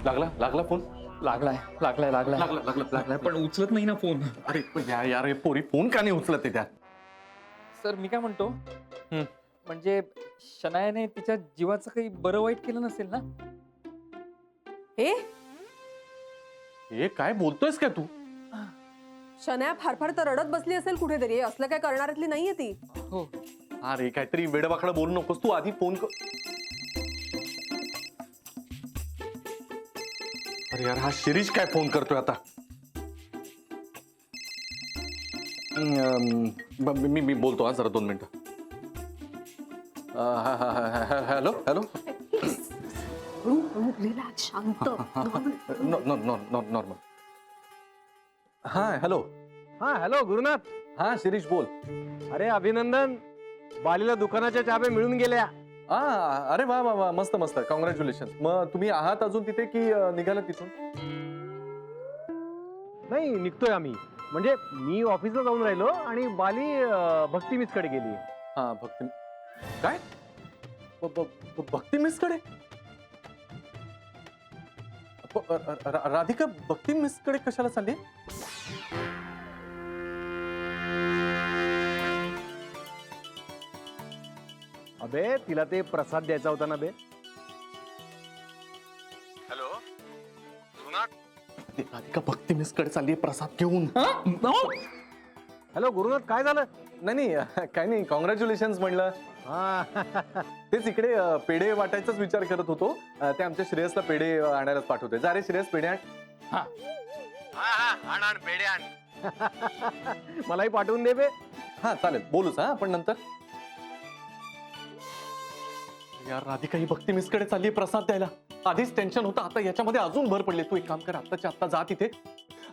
लागला लागला फोन. लागलाय लागलाय लागलाय लागला लागला लागलाय पण उचलत नाही ना फोन. अरे पण यार यार हे पोरी फोन का नाही उचलत आहे त्या? सर मी काय म्हणतो, म्हणजे शनायाने तिच्या जीवाचं काही बरं वाईट केलं नसेल ना? हे हे काय बोलतोयस काय तू? शनाया फार तर रडत बसली असेल कुठेतरी. असलं काय करणाऱ्यातली नाहीये ती. हो. अरे काहीतरी वेडवाकडं बोलू नकोस तू. आधी फोन कर. अरे यार हा शिरीष काय फोन करतोय आता? मी बोलतो हा जरा 2 मिनिटं. Hello hello. शांत. नॉर्मल. हा हॅलो. हा हॅलो गुरुनाथ. हा शिरीष बोल. अरे अभिनंदन, बालीला दुकानाच्या चाब्या मिळून गेल्या. हा अरे वा वा वा मस्त मस्त कॉंग्रॅच्युलेशन. मग तुम्ही आहात अजून तिथे की निघाला तिथून? नाही निघतोय आम्ही. म्हणजे मी ऑफिसला जाऊन राहिलो आणि बाली भक्ती मिसकडे गेली. हा भक्ती काय भक्ती मिसकडे? राधिका भक्ती मिसकडे कशाला चालली? अबे तिला ते प्रसाद द्यायचा होता ना बे. हॅलो गुरुनाथ. राधिका भक्ती मिसकडे चालली प्रसाद घेऊन. हॅलो गुरुनाथ काय झालं? नाही काय नाही कॉंग्रॅच्युलेशन म्हणलं. हा तेच इकडे पेढे वाटायचाच विचार करत होतो. ते आमच्या श्रेयसला पेढे आणायलाच पाठवते. जा रे श्रेयस पेढे आण. आण पेढे आण. मलाही पाठवून दे बे. हा चालेल बोलूच हा आपण नंतर. यार राधिका ही भक्ती मिसकडे चालली प्रसाद द्यायला. आधीच टेन्शन होतं आता याच्यामध्ये अजून भर पडले. तू एक काम कर आत्ताच्या आत्ता जा तिथे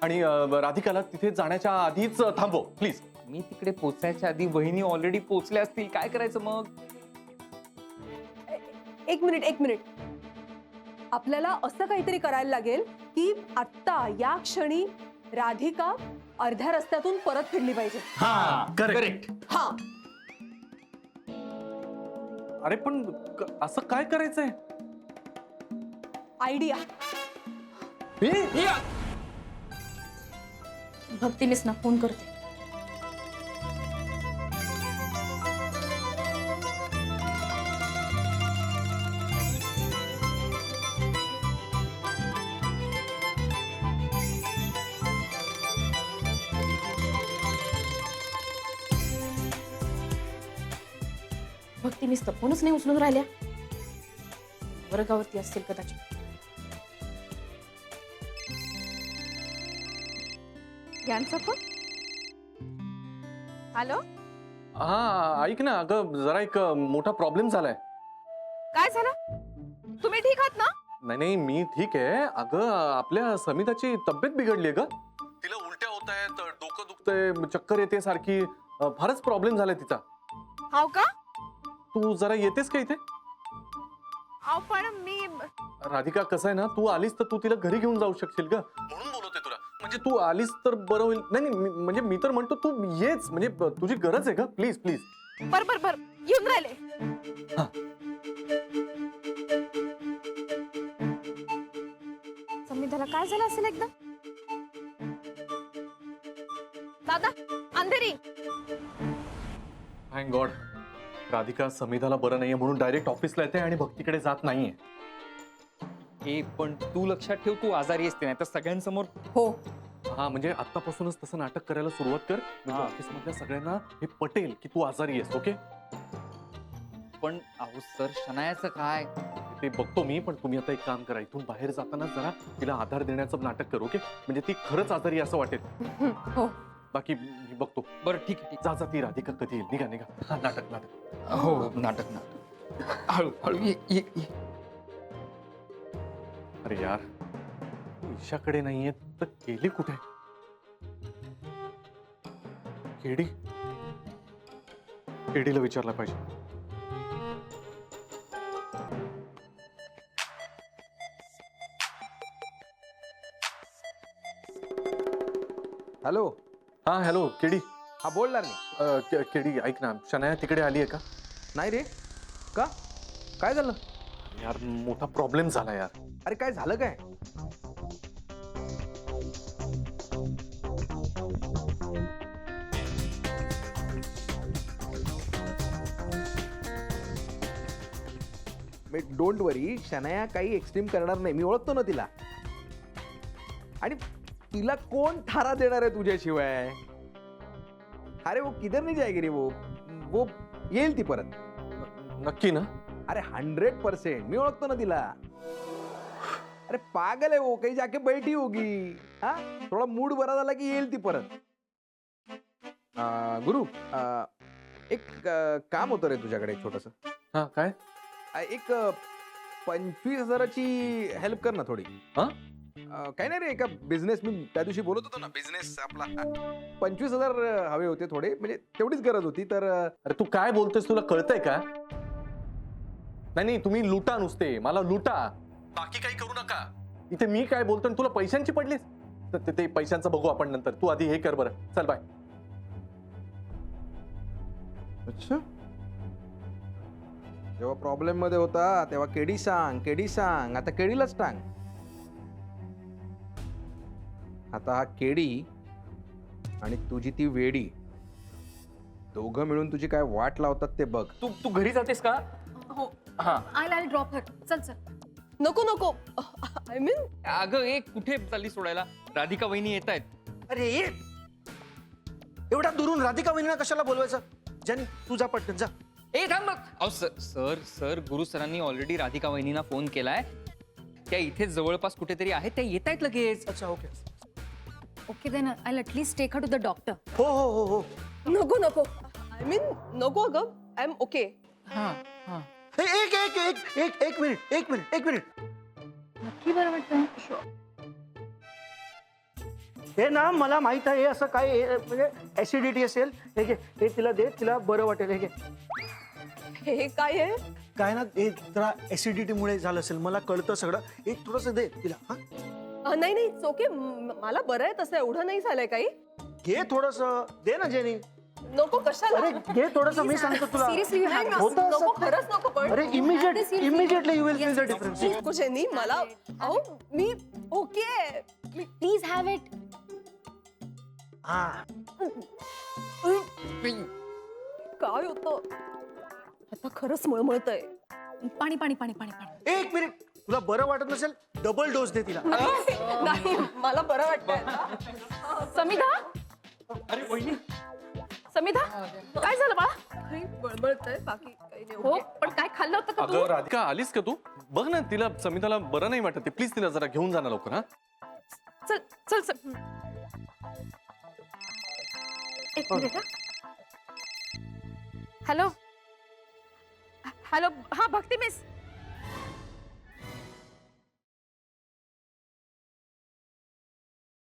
आणि राधिकाला तिथे जाण्याच्या आधीच थांबव प्लीज. मी तिकडे पोचायच्या आधी वहिनी ऑलरेडी पोचल्या असतील. काय करायचं मग? एक मिनिट. आपल्याला असं काहीतरी करायला लागेल की आत्ता या क्षणी राधिका अर्ध्या रस्त्यातून परत फिरली पाहिजे. हा करेक्ट. हा अरे पण असं काय करायचंय? आयडिया. भक्ती मिसना फोन करते. भक्ती मिस तर फोनच नाही उचलून राहिल्या. वर्गावरती असतील कदाचित. यांचा फोन. हॅलो. हा ऐक ना अगं जरा एक मोठा प्रॉब्लेम झालाय. काय झालं? तुम्ही ठीक आहात ना? नाही मी ठीक आहे. अगं आपल्या समिताची तब्येत बिघडली ग. तिला उलट्या होत आहेत, डोकं दुखतंय, चक्कर येते सारखी. फारच प्रॉब्लेम झालाय तिचा. हाव का? तू जरा येतेस का इथे? अहो पण मी राधिका कसं आहे ना तू आलीस तर तू तिला घरी घेऊन जाऊ शकशील ग म्हणून बोलवते तुला. म्हणजे तू आलीस तर बरं होईल. नाही म्हणजे मी तर म्हणतो तू येच. म्हणजे तुझी गरज आहे ग. Please please. बर येऊन राहिले. हा. संविधाला काय झालं असेल एकदा? दादा अंधेरी. Thank God. राधिका समिधाला बरं नाहीये म्हणून डायरेक्ट ऑफिसला येते आणि भक्तीकडे जात नाहीये. हे पण तू लक्षात ठेव, तू आजारी असते नाही तर सगळ्यांसमोर. हो हा म्हणजे आतापासूनच तसं नाटक करायला सुरुवात कर. म्हणजे ऑफिस मधल्या सगळ्यांना हे पटेल की तू आजारी आहेस. ओके. पण अहो सर शनायाचं काय? ते बघतो मी. पण तुम्ही आता एक काम करा इथून बाहेर जाताना जरा तिला आधार देण्याचं नाटक कर. ओके. म्हणजे ती खरंच आजारी असं वाटेल. हो. बाकी मी बघतो. बरं ठीक आहे ठीक जा ती राधिका कधी येईल. निघा. हा नाटक. आहे. हो नाटक. हळू ये. अरे यार ईशाकडे नाहीये तर केली कुठे? केडीला विचारला पाहिजे. हॅलो. हा हॅलो केडी. हा बोलणार मी. केडी ऐक ना शनाया तिकडे आली आहे का? नाही रे. का काय झालं? यार मोठा प्रॉब्लेम झाला यार. अरे काय झालं काय? डोंट वरी, शनाया काही एक्स्ट्रीम करणार नाही. मी ओळखतो ना तिला. आणि तिला कोण थारा देणार आहे तुझ्याशिवाय? अरे वो किधर नहीं जाएगी रे वो येईल ती परत. नक्की ना? अरे 100%. मी ओळखतो ना तिला. अरे पागल आहे वो, कहीं जाके बैठी होगी. हा, थोडा मूड बरा झाला की येईल ती परत. गुरु, एक काम होतं रे तुझ्याकडे छोटस. हा काय? एक 25,000ची हेल्प कर ना थोडी. हा? काही नाही रे, एका बिझनेस, मी त्या दिवशी बोलत होतो ना, बिझनेस आपला. 25,000 हवे होते थोडे, म्हणजे तेवढीच गरज होती. तर अरे तू काय बोलतोयस, तुला कळतंय का? नाही तुम्ही लुटा, नुसते मला लुटा, बाकी काही करू नका. इथे मी काय बोलतोय तुला पैशांची पडलीस? तर ते पैशांचं बघू आपण नंतर. तू आधी हे कर बरं. चल बाय. अच्छा, जेव्हा प्रॉब्लेम मध्ये होता तेव्हा केडी सांग, आता केडीलाच टांग. आता हा केडी आणि तुझी ती वेडी, दोघं मिळून तुझी काय वाट लावतात ते बघ. तू घरी जातेस का? हो, हा. I drop her. चल चल. नको आय मीन अगं एक कुठे चालली सोडायला? राधिका वहिनी येत आहेत. अरे ये, एवढ्या दुरून राधिका वहिनीला कशाला बोलवायचं? ज्याने तू जा पटकन जा. ए थांब मग. अहो सर गुरु सरांनी ऑलरेडी राधिका वहिनींना फोन केलाय. त्या इथे जवळपास कुठेतरी आहेत, त्या येत आहेत लगेच. अच्छा, okay. Okay then I at least take her to the doctor. हो हो हो हो. नको आय मीन नको अगं, आय एम ओके. हा हा. एक मिनिट. नक्की बरं वाटतं? हे ना मला माहित आहे, हे असं काय म्हणजे ऍसिडिटी असेल. हे घे, हे तिला दे, तिला बरं वाटेल. हे घे. हे काय आहे? काय ना, हे जरा ऍसिडिटी मुळे झालं असेल, मला कळतं सगळं. एक थोडस दे तिला. हा, नाही ओके, मला बरं आहे तसं, एवढं नाही झालंय काही. घे थोडस, दे ना जेनी. नको कशाला? अरे घे थोडस, मी सांगतो तुला. सिरियसली यू नाही, हॅव होतं असं. नको, खरंच नको. पण अरे immediately you will feel the difference. नको जेनी, मला अहो मी ओके. Please have it. हा, काय होतं आता? खरंच मळमळतंय. पाणी. एक मिनिट. तुला बरं वाटत नसेल, डबल डोस दे तिला. नाही, मला बरं वाटतंय. समिधा, अरे वहिनी. समिधा, काय झालं बाळा? काही मळमळतंय, बाकी काही नाही. हो, ओके. पण काय खाल्लं होतं का तू? अगं राधिका, आलीस का तू? बघ ना, तिला समिताला बरं नाही वाटत. प्लीज तिला जरा घेऊन जा ना लवकर. हा, चल. एक मिनिट. हॅलो, हा भक्ती मिस.